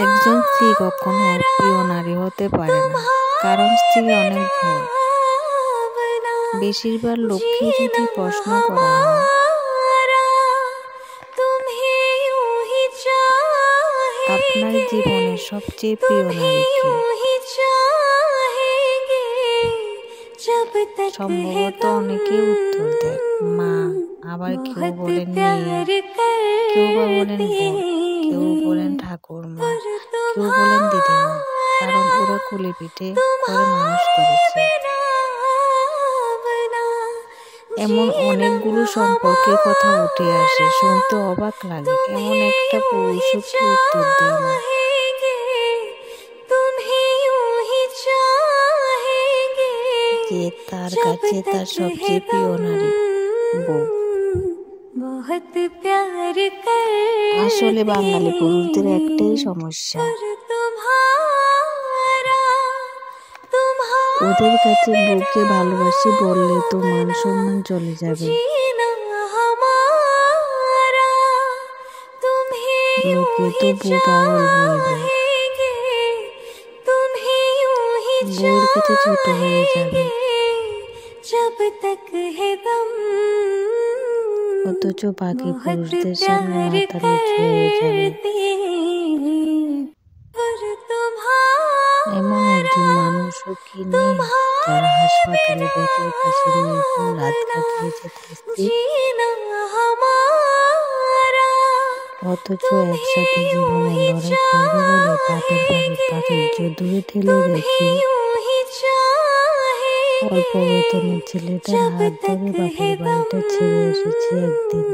একজন স্ত্রী কখনো প্রিয় নারী হতে পারে না, কারণ স্ত্রী অনেক ভুল। বেশিরভাগ লোককে যদি প্রশ্ন করা হয় আপনার জীবনের সবচেয়ে প্রিয় নারী কে, সম্ভবত অনেকেই উত্তর দেয় মা, আবার কেউ বলেন মেয়ে, কেউ বা বলেন বোন, কেউ বলেন ঠাকুরমা, কেউ বলেন দিদিমা, কারণ ওরা কোলে পিঠে করে মানুষ করেছে। এমন অনেকগুলো সম্পর্কের কথা উঠে আসে, শুনতে অবাক লাগে। এমন একটা পুরুষও কি উত্তর দেয় না যে তার কাছে তার সবচেয়ে প্রিয় নারী বউ। আসলে বাঙালি পুরুষদের একটাই সমস্যা, ওদের কাছে বউকে ভালোবাসি বললে তো মান সম্মান চলে যাবে, লোকে তো বউ পাগল বলবে, বউয়ের কাছে ছোট হয়ে যাবে। অথচ বাকি পুরুষদের সামনে মাথা নিচু হয়ে যাবে। এমন একজন মানুষও কি নেই যারা হাসপাতালে বেডের পাশে নির্ঘুম রাত কাটিয়েছে তার স্ত্রী, অথচ একসাথে জীবনের লড়াই করবে বলে বাপের বাড়ির প্রাচুর্য দূরে ঠেলে রেখে অল্প বেতনের ছেলেটার হাত ধরে বাপের বাড়িটা ছেড়ে এসেছে একদিন।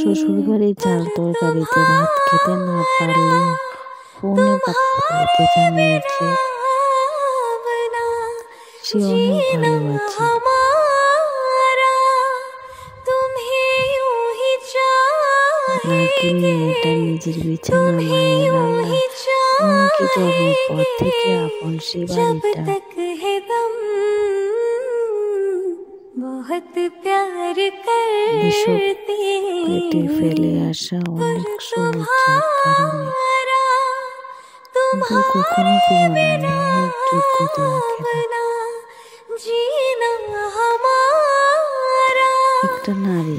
শ্বশুর বাড়ির চাল তরকারিতে ভাত খেতে না পারলেও ফোনে বাপের বাড়িতে জানিয়েছে সে অনেক ভালো আছে। নাকি মেয়েটা নিজের বিছানা, মায়ের রান্না, এমনকি জন্মের পর থেকে আপন সে বাড়িটা। এসব পেটে ফেলে আসা অনেক সমস্যার কারণে বউ কখনো প্রিয় নারী হওয়ার যোগ্যতা রাখে না। একটা নারী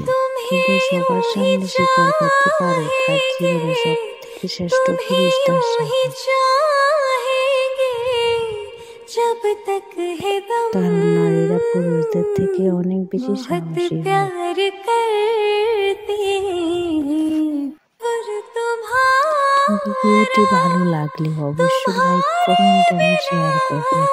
যদি সবার সামনে স্বীকার করতে পারে তার জীবনে সব থেকে শ্রেষ্ঠ পুরুষ তার স্বামী, কারণ নারীরা পুরুষদের থেকে অনেক বেশি সাহসী হয়। ভিডিওটি ভালো লাগলে অবশ্যই লাইক, কমেন্ট এবং শেয়ার করবেন।